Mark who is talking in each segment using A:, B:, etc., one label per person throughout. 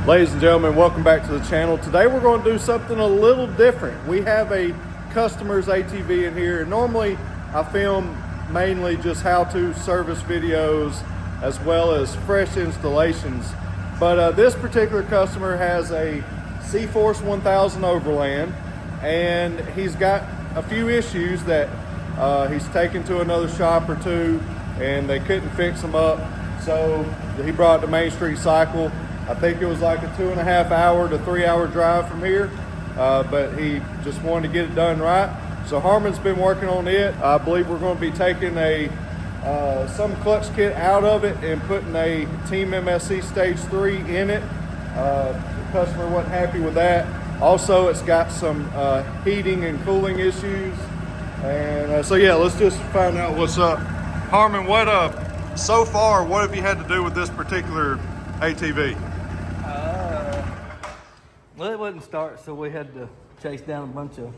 A: Ladies and gentlemen, welcome back to the channel. Today we're going to do something a little different. We have a customer's ATV in here. Normally I film mainly just how-to service videos as well as fresh installations. But this particular customer has a CFORCE 1000 Overland, and he's got a few issues that he's taken to another shop or two and they couldn't fix them up. So he brought it to Main Street Cycle. I think it was like a 2.5 hour to 3 hour drive from here, but he just wanted to get it done right. So Harmon's been working on it. I believe we're going to be taking some clutch kit out of it and putting a Team MSC Stage 3 in it. The customer wasn't happy with that. Also, it's got some heating and cooling issues. And so yeah, let's just find out what's up. Harmon, so far, what have you had to do with this particular ATV?
B: Well, it wouldn't start, so we had to chase down a bunch of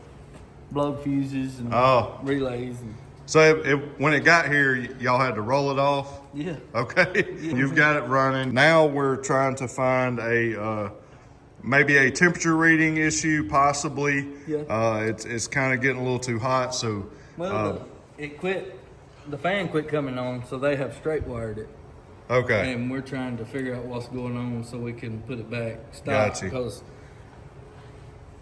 B: blow fuses and relays. And
A: so when it got here, y'all had to roll it off?
B: Yeah.
A: Okay. Yeah. You've got it running. Now we're trying to find maybe a temperature reading issue, possibly. Yeah. It's kind of getting a little too hot, so.
B: Well, the fan quit coming on, so they have straight wired it.
A: Okay.
B: And we're trying to figure out what's going on so we can put it back
A: Gotcha.
B: Because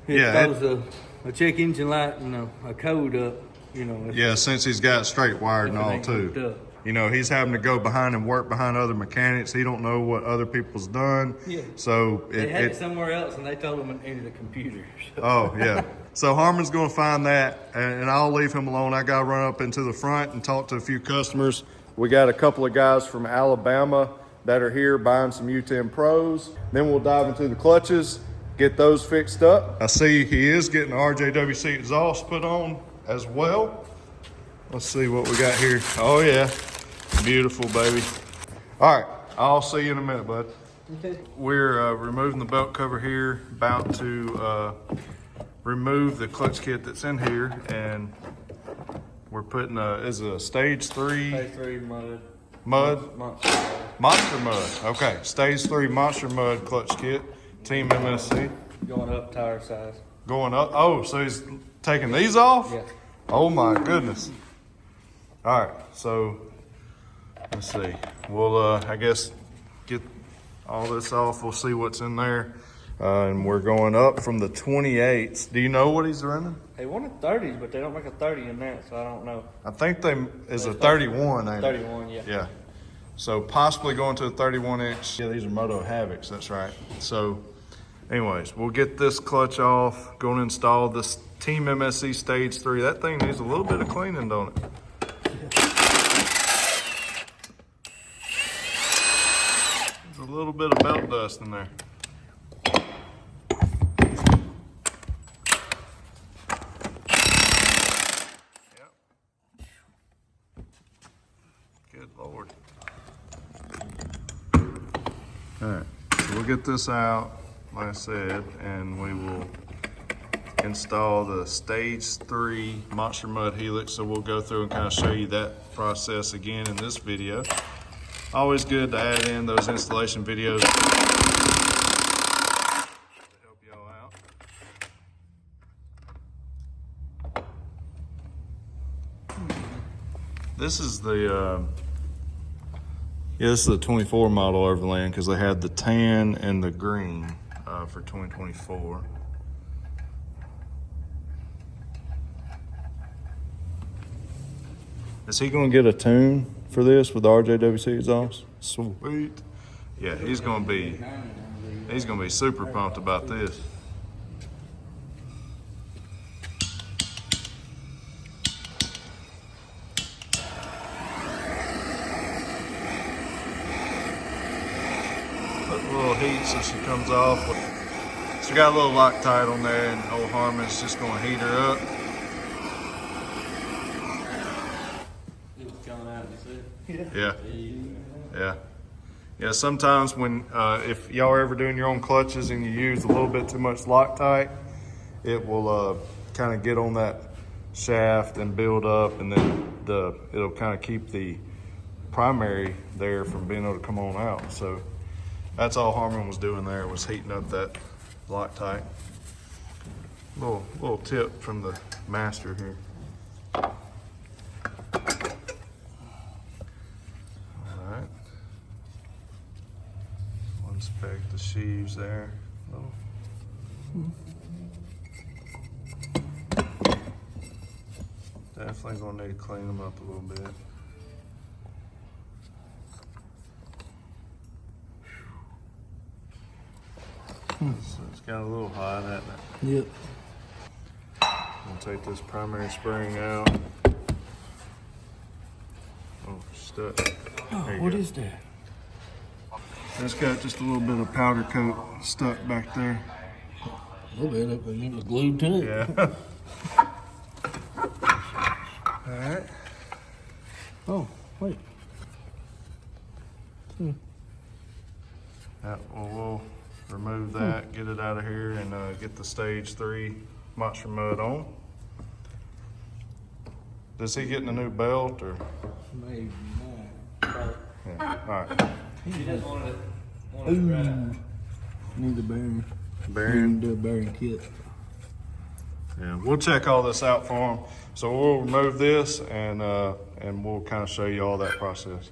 B: it throws a check engine light and a code up,
A: Yeah, since he's got straight wired and all too. He's having to go behind and work behind other mechanics. He don't know what other people's done.
B: Yeah.
A: So
B: they had it somewhere else and they told him it needed a computer. So.
A: Oh, yeah. So Harmon's going to find that and I'll leave him alone. I got to run up into the front and talk to a few customers. We got a couple of guys from Alabama that are here buying some U10 Pros. Then we'll dive into the clutches, get those fixed up. I see he is getting RJWC Exhaust put on as well. Let's see what we got here. Oh yeah, beautiful baby. All right, I'll see you in a minute, bud. Okay. We're removing the belt cover here, about to remove the clutch kit that's in here, and we're putting is it a Stage 3?
B: Stage 3 mud.
A: Mud? Monster mud. Okay, Stage 3 Monster Mud clutch kit, Team MSC.
B: Going up tire size.
A: Going up? Oh, so he's taking these off?
B: Yeah.
A: Oh my goodness. All right, so let's see. We'll, I guess, get all this off. We'll see what's in there. And we're going up from the 28s. Do you know what he's running?
B: They wanted 30s, but they don't make a 30 in that, so I don't know.
A: I think is a 31, ain't it?
B: 31, yeah.
A: Yeah. So possibly going to a 31 inch. Yeah, these are Moto Havocs, that's right. So anyways, we'll get this clutch off, going to install this Team MSC Stage 3. That thing needs a little bit of cleaning, don't it? There's a little bit of belt dust in there. Good Lord. All right, so we'll get this out, like I said, and we will install the Stage 3 Monster Mud Helix. So we'll go through and kind of show you that process again in this video. Always good to add in those installation videos to help y'all out. This is the this is the 24 model Overland because they had the tan and the green for 2024. Is he going to get a tune for this with the RJWC Exhaust? Sweet. Yeah, he's going to be super pumped about this. Put a little heat so she comes off. So we got a little Loctite on there, and old Harmon's just going to heat her up. Yeah, sometimes when if y'all are ever doing your own clutches and you use a little bit too much Loctite, it will kind of get on that shaft and build up, and then it'll kind of keep the primary there from being able to come on out. So That's all Harmon was doing there, was heating up that Loctite. Little tip from the master here. All right. Inspect the sheaves there. Definitely gonna need to clean them up a little bit. So it's got a little hot, hasn't it?
B: Yep.
A: I'll take this primary spring out. Oh, stuck.
B: What is that?
A: That's got just a little bit of powder coat stuck back there.
B: A little bit, but it was glued to it.
A: Yeah. All right.
B: Oh, wait.
A: Yeah, well, we'll remove that, get it out of here, and get the Stage 3 Monster Mud on. Is he getting a new belt, or?
B: Maybe not.
A: Yeah. All right.
B: He just wanted it. Need the bearing.
A: Bearing.
B: Do a bearing kit.
A: Yeah, we'll check all this out for him. So we'll remove this, and we'll kind of show you all that process.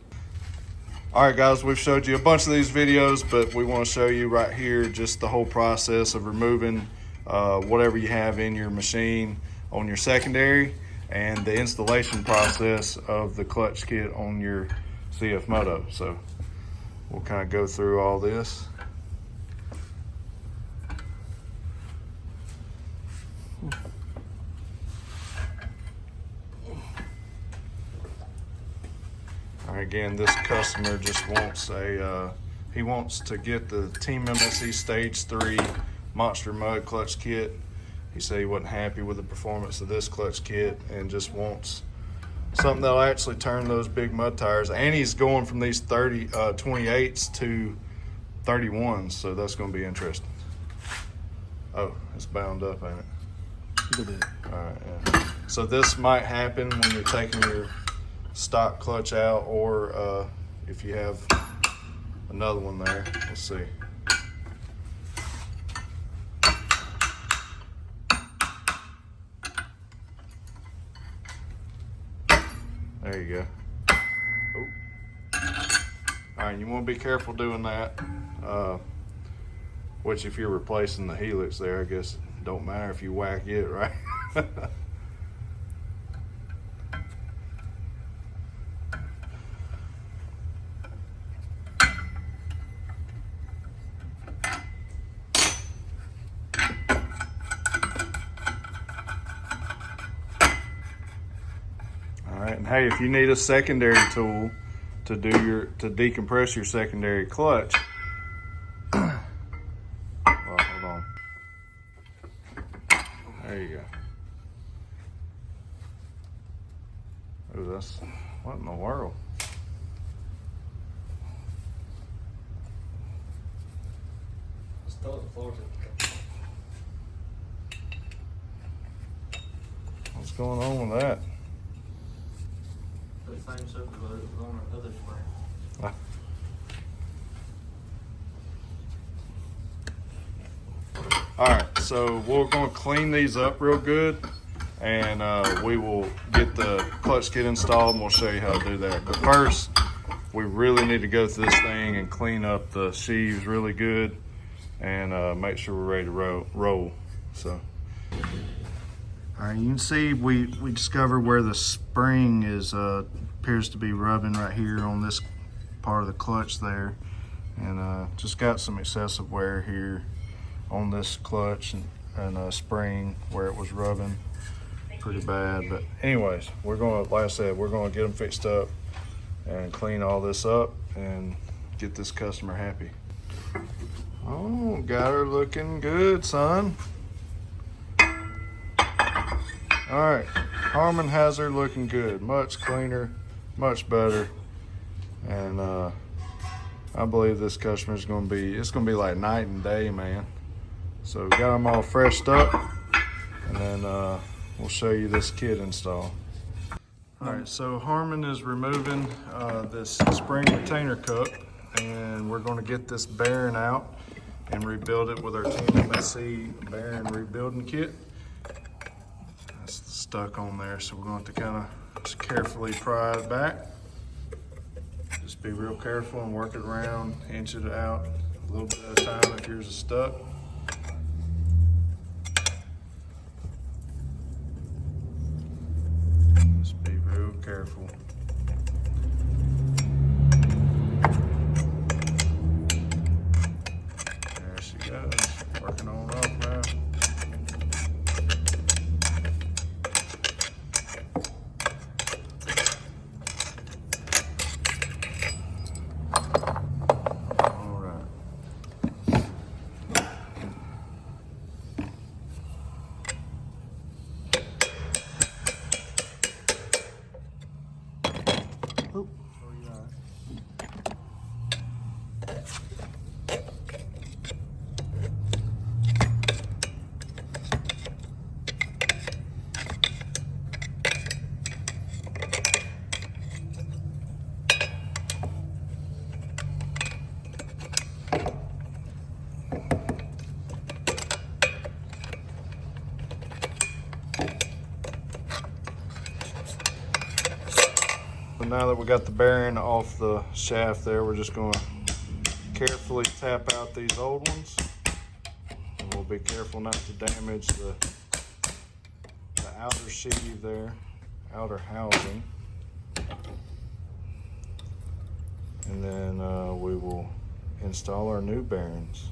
A: All right, guys, we've showed you a bunch of these videos, but we want to show you right here just the whole process of removing whatever you have in your machine on your secondary, and the installation process of the clutch kit on your CFMOTO. So we'll kind of go through all this. All right, again, this customer just wants he wants to get the Team MSC Stage 3 Monster Mud clutch kit. He said he wasn't happy with the performance of this clutch kit and just wants something that'll actually turn those big mud tires. And he's going from these 28s to 31s, so that's going to be interesting. Oh, it's bound up, ain't it?
B: Look at that.
A: All right, yeah. So this might happen when you're taking your stock clutch out, or if you have another one there. Let's see. There you go. Oh. All right, you want to be careful doing that. Which, if you're replacing the helix there, I guess it don't matter if you whack it, right? And hey, if you need a secondary tool to decompress your secondary clutch, well, hold on. There you go. Oh, that's, what in the world? What's going on with that?
B: The same circle that was on the other spring.
A: All right, so we're going to clean these up real good, and we will get the clutch kit installed, and we'll show you how to do that. But first, we really need to go through this thing and clean up the sheaves really good, and make sure we're ready to roll. So, all right, you can see we discovered where the spring is appears to be rubbing right here on this part of the clutch there, and just got some excessive wear here on this clutch and spring where it was rubbing pretty bad. But anyways, we're gonna, like I said, we're gonna get them fixed up and clean all this up and get this customer happy. Oh, got her looking good, son. All right, Harmon has her looking good, much cleaner, much better, and I believe this customer is gonna be, it's gonna be like night and day, man. So got them all freshed up, and then we'll show you this kit install. All right, so Harmon is removing this spring retainer cup and we're going to get this bearing out and rebuild it with our Team MSC bearing rebuilding kit. That's stuck on there, so we're going to kind of just carefully pry it back. Just be real careful and work it around, inch it out a little bit at a time if yours is stuck. Just be real careful. There she goes, working on off now. Now that we got the bearing off the shaft there, we're just going to carefully tap out these old ones, and we'll be careful not to damage the outer sheave there, outer housing, and then we will install our new bearings.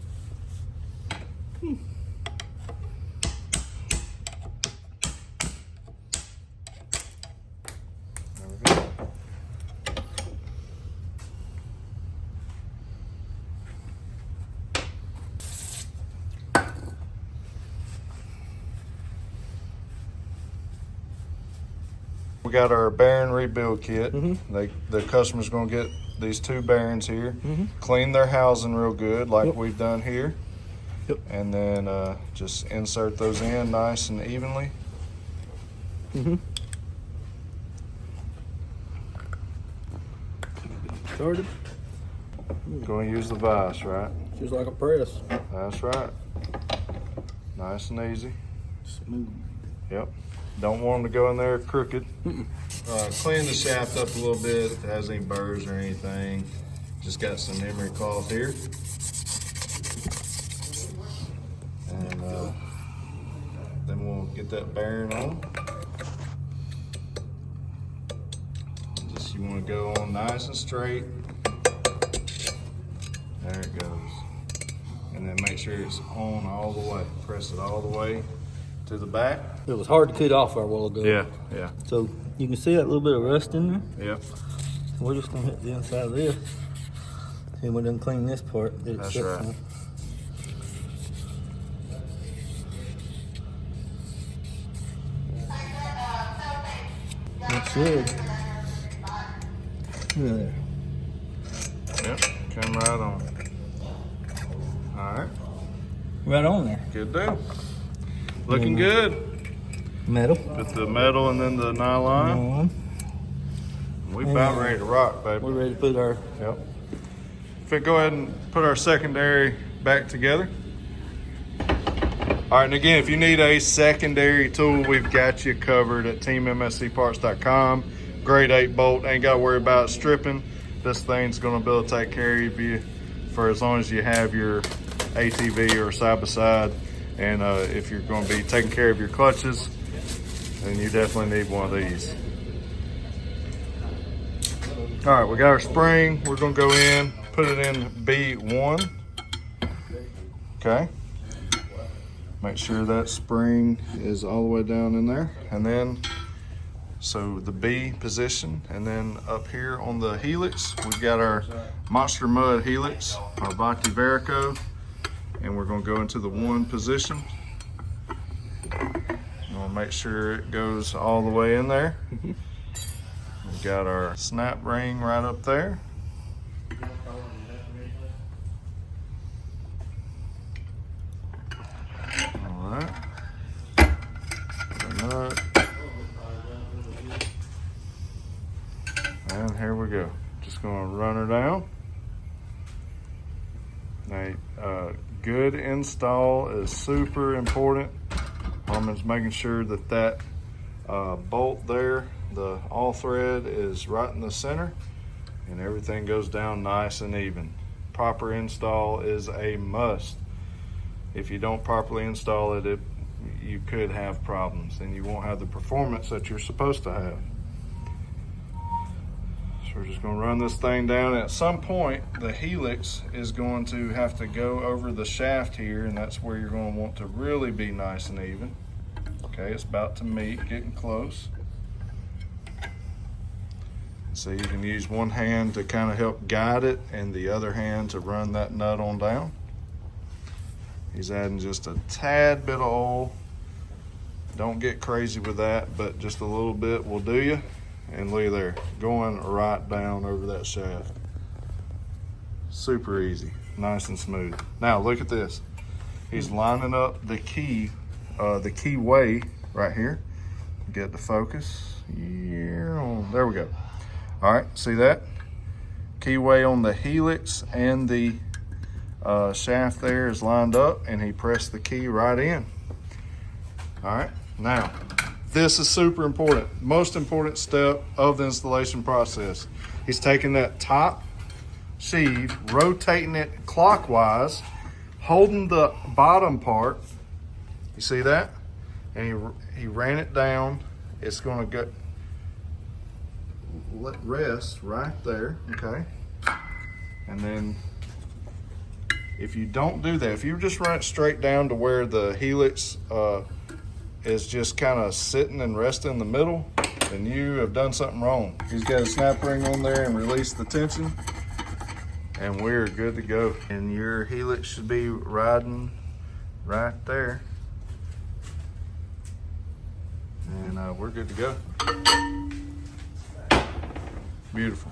A: We got our bearing rebuild kit. The customer's going to get these two bearings here, clean their housing real good like we've done here, and then just insert those in nice and evenly.
B: Started.
A: Going to use the vise, right?
B: Just like a press.
A: That's right. Nice and easy.
B: Smooth.
A: Yep. Don't want them to go in there crooked. Clean the shaft up a little bit if it has any burrs or anything. Just got some emery cloth here. And then we'll get that bearing on. Just you want to go on nice and straight. There it goes. And then make sure it's on all the way. Press it all the way to the back.
B: It was hard to cut off our while ago.
A: Yeah.
B: So you can see that little bit of rust in there.
A: Yep.
B: So we're just gonna hit the inside of this. And we're done clean this part.
A: That's right.
B: That's good. There.
A: Yep, come right on. All right.
B: Right on there.
A: Good deal. Looking good.
B: Metal.
A: With the metal and then the nylon. We about ready to rock, baby.
B: We're ready to put our...
A: Yep. If we go ahead and put our secondary back together. All right, and again, if you need a secondary tool, we've got you covered at teammscparts.com. Grade 8 bolt, ain't got to worry about stripping. This thing's going to be able to take care of you for as long as you have your ATV or side-by-side. And if you're going to be taking care of your clutches, then you definitely need one of these. All right, we got our spring. We're going to go in, put it in B1. Okay. Make sure that spring is all the way down in there. And then, so the B position, and then up here on the helix, we've got our Monster Mud helix, our Vati Varico, and we're gonna go into the 1 position. We'll make sure it goes all the way in there. We've got our snap ring right up there. And here we go. Just gonna run her down. good install is super important. Harmon's making sure that that bolt there, the all thread, is right in the center and everything goes down nice and even. Proper install is a must. If you don't properly install it, you could have problems and you won't have the performance that you're supposed to have. So we're just going to run this thing down. At some point, the helix is going to have to go over the shaft here, and that's where you're going to want to really be nice and even. Okay, it's about to meet, getting close. So you can use one hand to kind of help guide it and the other hand to run that nut on down. He's adding just a tad bit of oil. Don't get crazy with that, but just a little bit will do you. And look at there, going right down over that shaft. Super easy, nice and smooth. Now look at this. He's lining up the keyway right here. Get the focus. Yeah, there we go. All right, see that? Keyway on the helix and the shaft there is lined up, and he pressed the key right in. All right, now, this is super important. Most important step of the installation process. He's taking that top sheave, rotating it clockwise, holding the bottom part. You see that? And he ran it down. It's gonna go, let rest right there, okay? And then if you don't do that, if you just run it straight down to where the helix is just kind of sitting and resting in the middle, then you have done something wrong. He's got a snap ring on there and release the tension, and we're good to go. And your helix should be riding right there. And we're good to go. Beautiful.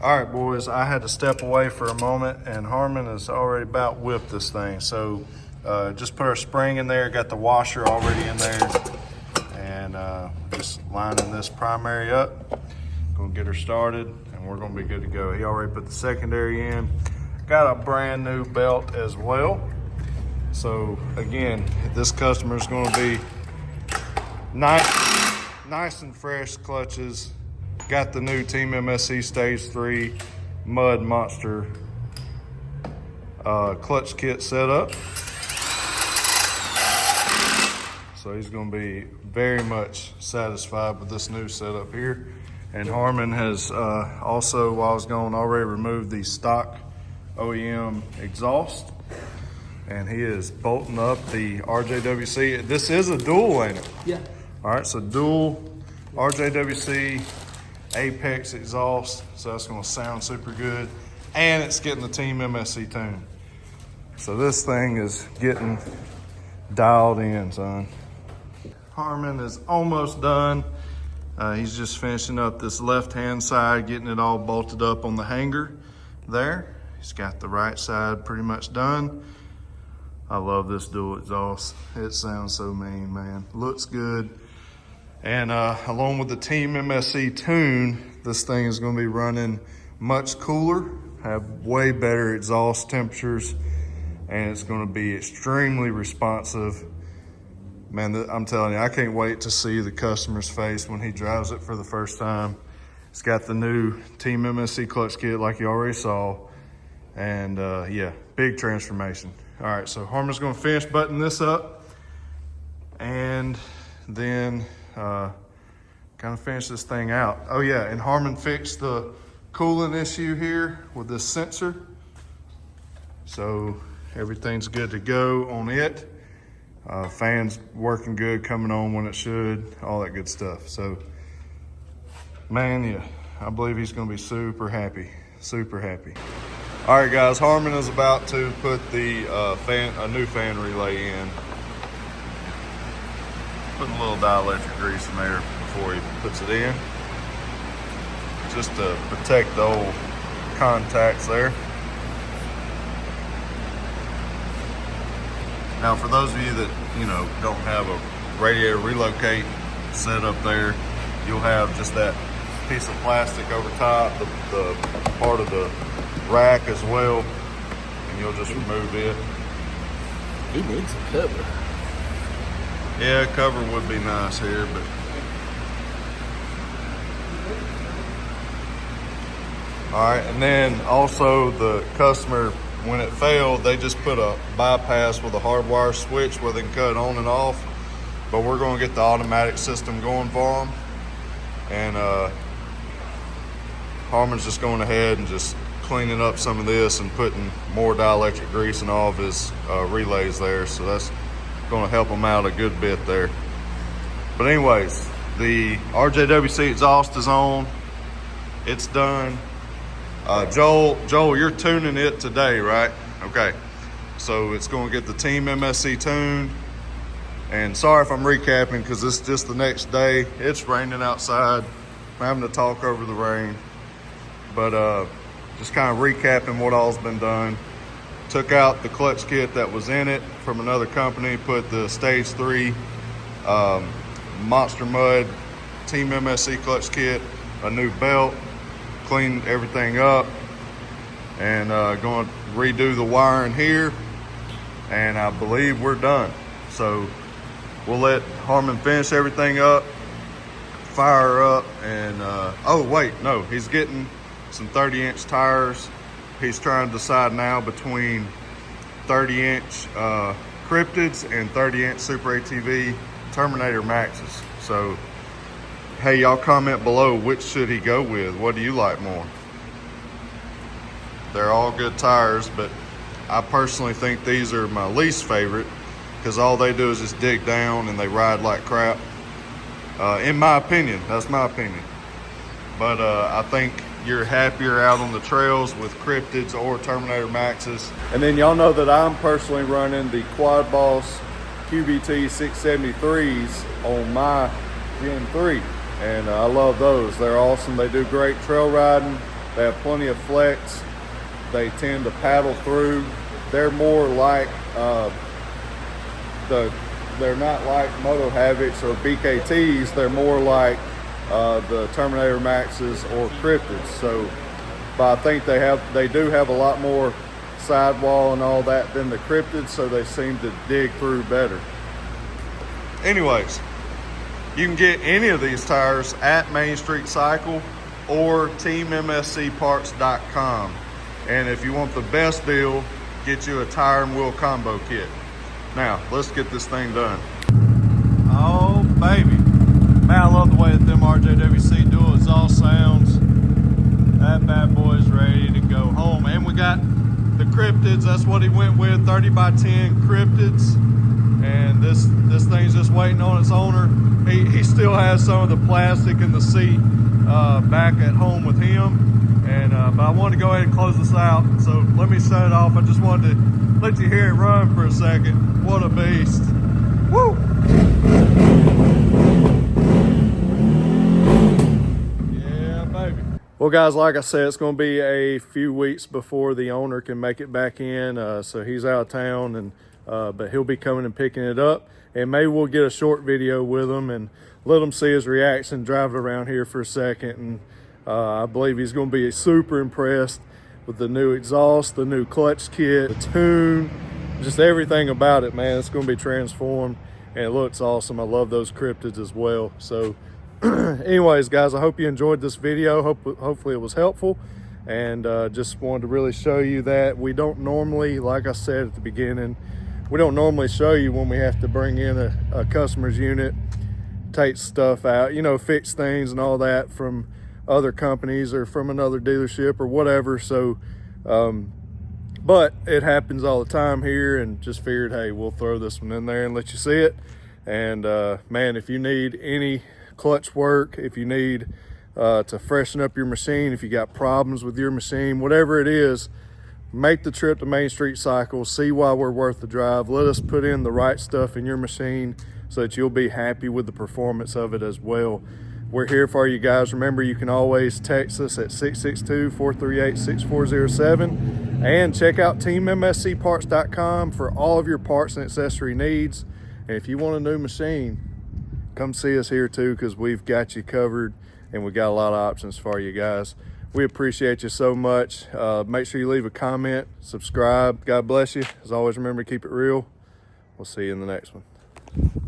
A: All right, boys, I had to step away for a moment, and Harmon has already about whipped this thing. So just put our spring in there, got the washer already in there, and just lining this primary up. Gonna get her started, and we're gonna be good to go. He already put the secondary in. Got a brand new belt as well. So again, this customer is gonna be nice and fresh clutches. Got the new Team MSC Stage 3 Mud Monster clutch kit set up. So he's gonna be very much satisfied with this new setup here. And Harmon has also, while I was gone, already removed the stock OEM exhaust. And he is bolting up the RJWC. This is a dual, ain't it?
B: Yeah.
A: All right, so dual RJWC Apex exhaust. So that's gonna sound super good. And it's getting the Team MSC Tune. So this thing is getting dialed in, son. Harmon is almost done. He's just finishing up this left-hand side, getting it all bolted up on the hanger there. He's got the right side pretty much done. I love this dual exhaust. It sounds so mean, man. Looks good. And along with the Team MSC Tune, this thing is gonna be running much cooler, have way better exhaust temperatures, and it's gonna be extremely responsive. Man, I'm telling you, I can't wait to see the customer's face when he drives it for the first time. It's got the new Team MSC clutch kit like you already saw. And yeah, big transformation. All right, so Harmon's gonna finish buttoning this up and then kind of finish this thing out. Oh yeah, and Harmon fixed the cooling issue here with this sensor. So everything's good to go on it. Fans working good, coming on when it should, all that good stuff. So, man, yeah, I believe he's gonna be super happy, super happy. All right, guys, Harmon is about to put the a new fan relay in. Putting a little dielectric grease in there before he puts it in, just to protect the old contacts there. Now, for those of you that, don't have a radiator relocate set up there, you'll have just that piece of plastic over top, the part of the rack as well, and you'll just remove it.
B: He needs a cover.
A: Yeah, cover would be nice here, but all right. And then also the customer, when it failed, they just put a bypass with a hardwire switch where they can cut it on and off. But we're going to get the automatic system going for them. And Harmon's just going ahead and just cleaning up some of this and putting more dielectric grease in all of his relays there. So that's going to help him out a good bit there. But anyways, the RJWC exhaust is on. It's done. Joel, you're tuning it today, right? Okay. So it's going to get the Team MSC tuned. And sorry if I'm recapping because it's just the next day. It's raining outside. I'm having to talk over the rain. But just kind of recapping what all's been done. Took out the clutch kit that was in it from another company. Put the Stage 3 Monster Mud Team MSC clutch kit, a new belt. Cleaned everything up. And going to redo the wiring here. And I believe we're done. So we'll let Harmon finish everything up, fire up, and oh wait, no, he's getting some 30-inch tires. He's trying to decide now between 30-inch Cryptids and 30-inch Super ATV Terminator Maxes. So, hey, y'all comment below, which should he go with? What do you like more? They're all good tires, but I personally think these are my least favorite because all they do is just dig down and they ride like crap. In my opinion, that's my opinion. But I think you're happier out on the trails with Cryptids or Terminator Maxes. And then y'all know that I'm personally running the Quad Boss QBT 673s on my Gen 3. And I love those. They're awesome. They do great trail riding. They have plenty of flex. They tend to paddle through. They're more like they're not like Moto Havocs or BKTs. They're more like the Terminator Maxes or Cryptids. So, but I think they do have a lot more sidewall and all that than the Cryptids, so they seem to dig through better. Anyways, you can get any of these tires at Main Street Cycle or teammscparts.com. And if you want the best deal, get you a tire and wheel combo kit. Now, let's get this thing done. Oh, baby. Man, I love the way that them RJWC dual exhaust sounds. That bad boy is ready to go home. And we got the Cryptids. That's what he went with, 30x10 Cryptids. And this thing's just waiting on its owner. He still has some of the plastic in the seat back at home with him. And but I wanted to go ahead and close this out. So let me shut it off. I just wanted to let you hear it run for a second. What a beast. Woo! Yeah, baby. Well, guys, like I said, it's going to be a few weeks before the owner can make it back in. So he's out of town, and but he'll be coming and picking it up. And maybe we'll get a short video with him and let him see his reaction, drive it around here for a second. And I believe he's going to be super impressed with the new exhaust, the new clutch kit, the tune, just everything about it, man. It's going to be transformed, and it looks awesome. I love those Cryptids as well. So anyways, guys, I hope you enjoyed this video. Hopefully it was helpful, and just wanted to really show you that we don't normally, like I said at the beginning, we don't normally show you when we have to bring in a customer's unit, take stuff out, you know, fix things and all that from other companies or from another dealership or whatever. So but it happens all the time here, and just figured, hey, we'll throw this one in there and let you see it. And man, if you need any clutch work, if you need to freshen up your machine, if you got problems with your machine, whatever it is, make the trip to Main Street Cycle, see why we're worth the drive. Let us put in the right stuff in your machine so that you'll be happy with the performance of it as well. We're here for you guys. Remember, you can always text us at 662-438-6407, and check out teammscparts.com for all of your parts and accessory needs. And if you want a new machine, come see us here too, because we've got you covered and we got a lot of options for you guys. We appreciate you so much. Make sure you leave a comment, subscribe. God bless you. As always, remember to keep it real. We'll see you in the next one.